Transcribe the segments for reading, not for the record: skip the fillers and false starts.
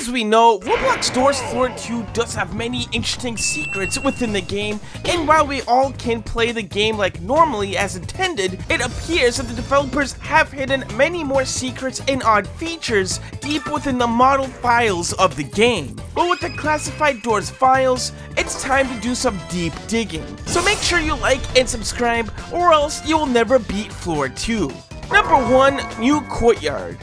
As we know, Roblox Doors Floor 2 does have many interesting secrets within the game, and while we all can play the game like normally as intended, it appears that the developers have hidden many more secrets and odd features deep within the model files of the game. But with the classified Doors files, it's time to do some deep digging. So make sure you like and subscribe, or else you will never beat Floor 2. Number 1, New Courtyard.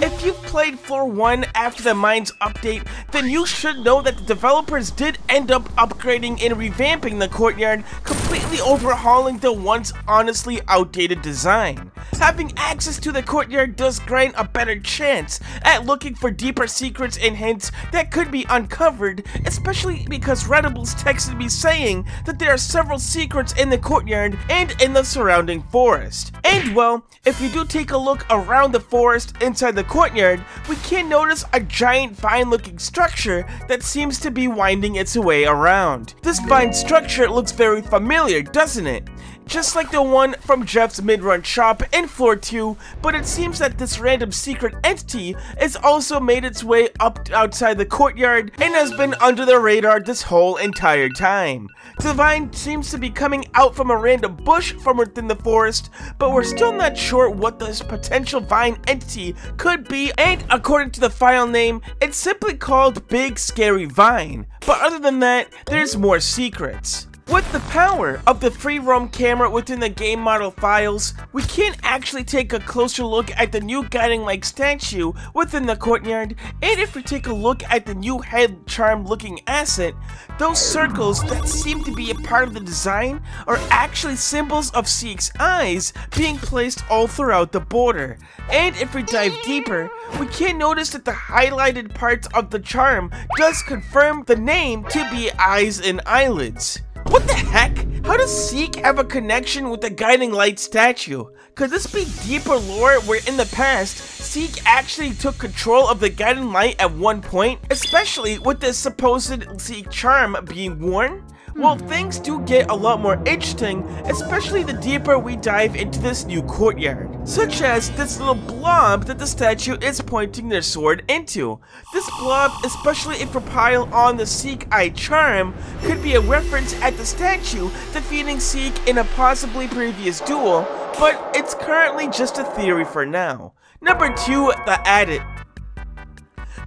If you've played Floor 1 after the Mines update, then you should know that the developers did end up upgrading and revamping the courtyard, completely overhauling the once honestly outdated design. Having access to the courtyard does grant a better chance at looking for deeper secrets and hints that could be uncovered, especially because Reddibles texted me saying that there are several secrets in the courtyard and in the surrounding forest. And well, if we do take a look around the forest inside the courtyard, we can notice a giant vine-looking structure that seems to be winding its way around. This vine structure looks very familiar, doesn't it? Just like the one from Jeff's mid-run shop in Floor 2, but it seems that this random secret entity has also made its way up outside the courtyard and has been under the radar this whole entire time. The vine seems to be coming out from a random bush from within the forest, but we're still not sure what this potential vine entity could be, and according to the file name, it's simply called Big Scary Vine. But other than that, there's more secrets. With the power of the free roam camera within the game model files, we can actually take a closer look at the new guiding light statue within the courtyard, and if we take a look at the new head charm looking asset, those circles that seem to be a part of the design are actually symbols of Seek's eyes being placed all throughout the border. And if we dive deeper, we can notice that the highlighted parts of the charm does confirm the name to be eyes and eyelids. What the heck? How does Seek have a connection with the guiding light statue? Could this be deeper lore where in the past, Seek actually took control of the guiding light at one point, especially with the supposed Seek charm being worn? Well, things do get a lot more interesting, especially the deeper we dive into this new courtyard, such as this little blob that the statue is pointing their sword into. This blob, especially if we pile on the Seek Eye charm, could be a reference at the statue defeating Seek in a possibly previous duel, but it's currently just a theory for now. Number 2, the Addit.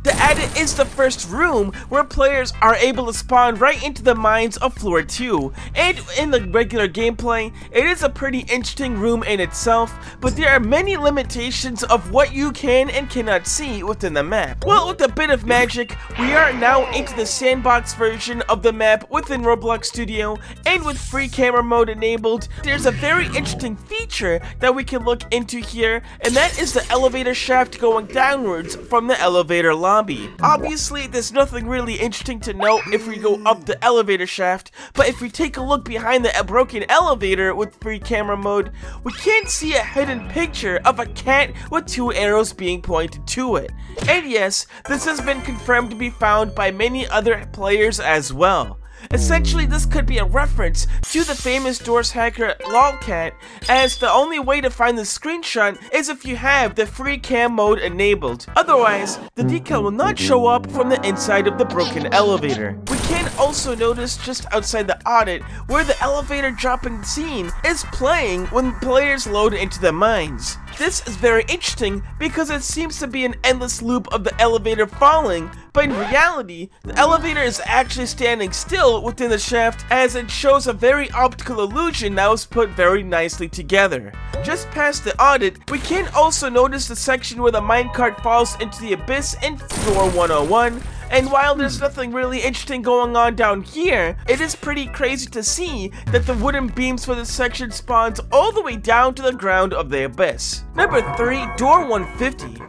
The Addit is the first room where players are able to spawn right into the mines of Floor 2, and in the regular gameplay, it is a pretty interesting room in itself, but there are many limitations of what you can and cannot see within the map. Well, with a bit of magic, we are now into the sandbox version of the map within Roblox Studio, and with free camera mode enabled, there's a very interesting feature that we can look into here, and that is the elevator shaft going downwards from the elevator lobby. Obviously, there's nothing really interesting to note if we go up the elevator shaft, but if we take a look behind the broken elevator with free camera mode, we can see a hidden picture of a cat with 2 arrows being pointed to it. And yes, this has been confirmed to be found by many other players as well. Essentially, this could be a reference to the famous Doors hacker Lolcat, as the only way to find the screenshot is if you have the free cam mode enabled. Otherwise, the decal will not show up from the inside of the broken elevator. We can also notice just outside the audit where the elevator dropping scene is playing when players load into the mines. This is very interesting because it seems to be an endless loop of the elevator falling, but in reality, the elevator is actually standing still within the shaft, as it shows a very optical illusion that was put very nicely together. Just past the audit, we can also notice the section where the minecart falls into the abyss in Door 101, and while there's nothing really interesting going on down here, it is pretty crazy to see that the wooden beams for this section spawns all the way down to the ground of the abyss. Number 3, Door 150.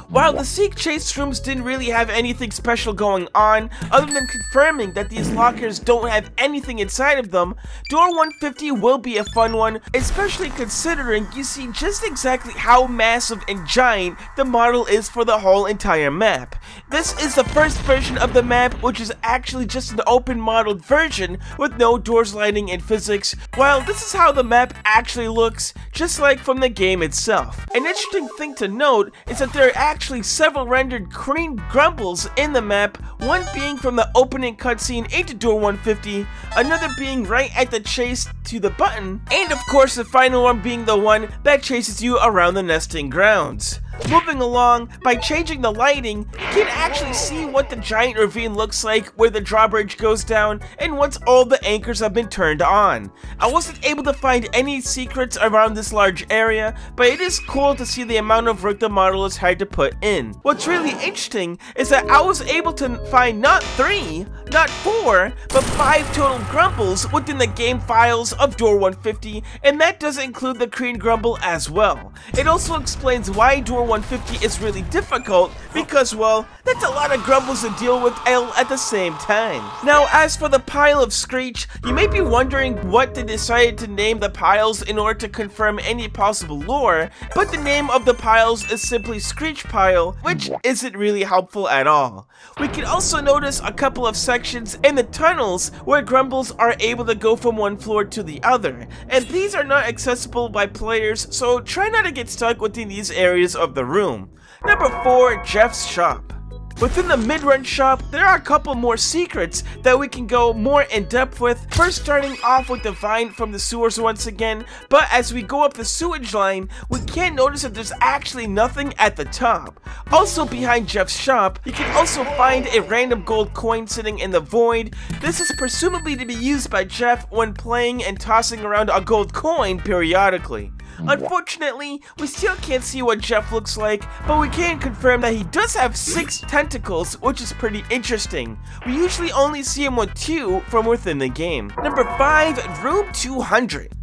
While the Seek Chase rooms didn't really have anything special going on, other than confirming that these lockers don't have anything inside of them, Door 150 will be a fun one, especially considering you see just exactly how massive and giant the model is for the whole entire map. This is the first version of the map, which is actually just an open modeled version with no doors, lighting, and physics, while this is how the map actually looks, just like from the game itself. An interesting thing to note is that there are actually several rendered green grumbles in the map, one being from the opening cutscene into door 150, another being right at the chase to the button, and of course the final one being the one that chases you around the nesting grounds. Moving along, by changing the lighting, you can actually see what the giant ravine looks like where the drawbridge goes down and once all the anchors have been turned on. I wasn't able to find any secrets around this large area, but it is cool to see the amount of work the modelers had to put in. What's really interesting is that I was able to find not 3, not 4, but 5 total grumbles within the game files of door 150, and that does include the green grumble as well. It also explains why door 150 is really difficult because, well, that's a lot of grumbles to deal with at the same time. Now, as for the pile of Screech, you may be wondering what they decided to name the piles in order to confirm any possible lore, but the name of the piles is simply Screech Pile, which isn't really helpful at all. We can also notice a couple of sections in the tunnels where grumbles are able to go from one floor to the other, and these are not accessible by players, so try not to get stuck within these areas of the room. Number 4, Jeff's Shop. Within the mid-run shop, there are a couple more secrets that we can go more in depth with, first starting off with the vine from the sewers once again, but as we go up the sewage line, we can notice that there's actually nothing at the top. Also behind Jeff's shop, you can also find a random gold coin sitting in the void. This is presumably to be used by Jeff when playing and tossing around a gold coin periodically. Unfortunately, we still can't see what Jeff looks like, but we can confirm that he does have 6 tentacles, which is pretty interesting. We usually only see him with 2 from within the game. Number 5, Room 200.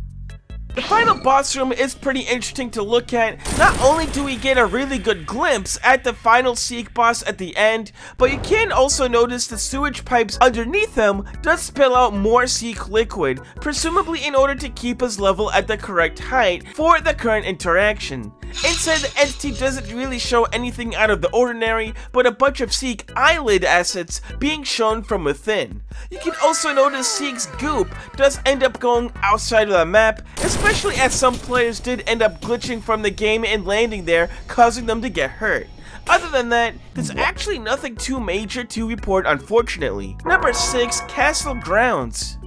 The final boss room is pretty interesting to look at. Not only do we get a really good glimpse at the final Seek boss at the end, but you can also notice the sewage pipes underneath him does spill out more Seek liquid, presumably in order to keep his level at the correct height for the current interaction. Inside, the entity doesn't really show anything out of the ordinary, but a bunch of Seek eyelid assets being shown from within. You can also notice Seek's goop does end up going outside of the map, especially as some players did end up glitching from the game and landing there, causing them to get hurt. Other than that, there's actually nothing too major to report, unfortunately. Number 6, Castle Grounds.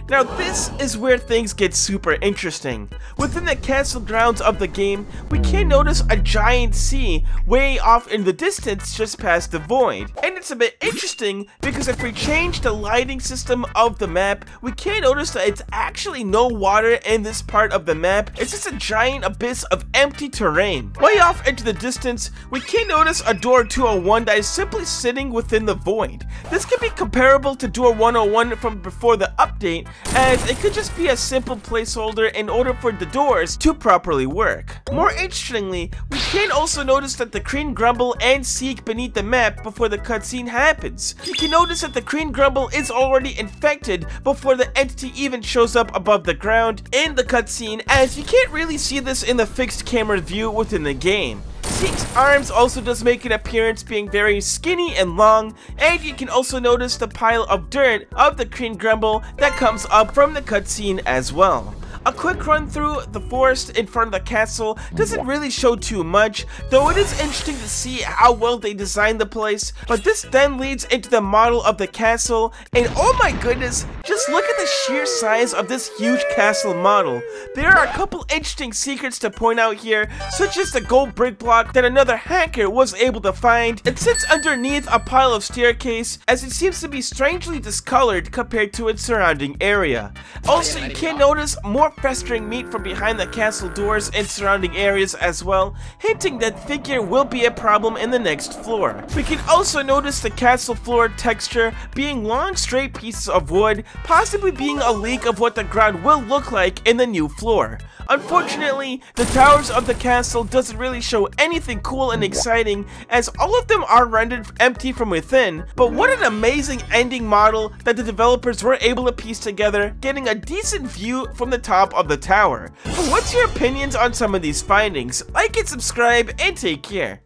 Now this is where things get super interesting. Within the castle grounds of the game, we can notice a giant sea way off in the distance just past the void. And it's a bit interesting because if we change the lighting system of the map, we can notice that it's actually no water in this part of the map. It's just a giant abyss of empty terrain. Way off into the distance, we can notice a door 201 that is simply sitting within the void. This could be comparable to door 101 from before the update, as it could just be a simple placeholder in order for the doors to properly work. More interestingly, we can also notice that the green grumble and Seek beneath the map before the cutscene happens. You can notice that the green grumble is already infected before the entity even shows up above the ground in the cutscene, as you can't really see this in the fixed camera view within the game. Seek's arms also does make an appearance, being very skinny and long, and you can also notice the pile of dirt of the green grumble that comes up from the cutscene as well. A quick run through the forest in front of the castle doesn't really show too much, though it is interesting to see how well they designed the place, but this then leads into the model of the castle, and oh my goodness, just look at the sheer size of this huge castle model. There are a couple interesting secrets to point out here, such as the gold brick block that another hacker was able to find. It sits underneath a pile of staircase, as it seems to be strangely discolored compared to its surrounding area. Also, you can notice more festering meat from behind the castle doors and surrounding areas as well, hinting that figure will be a problem in the next floor. We can also notice the castle floor texture being long straight pieces of wood, possibly being a leak of what the ground will look like in the new floor. Unfortunately, the towers of the castle doesn't really show anything cool and exciting, as all of them are rendered empty from within, but what an amazing ending model that the developers were able to piece together, getting a decent view from the top of the tower. But what's your opinions on some of these findings? Like and subscribe, and take care.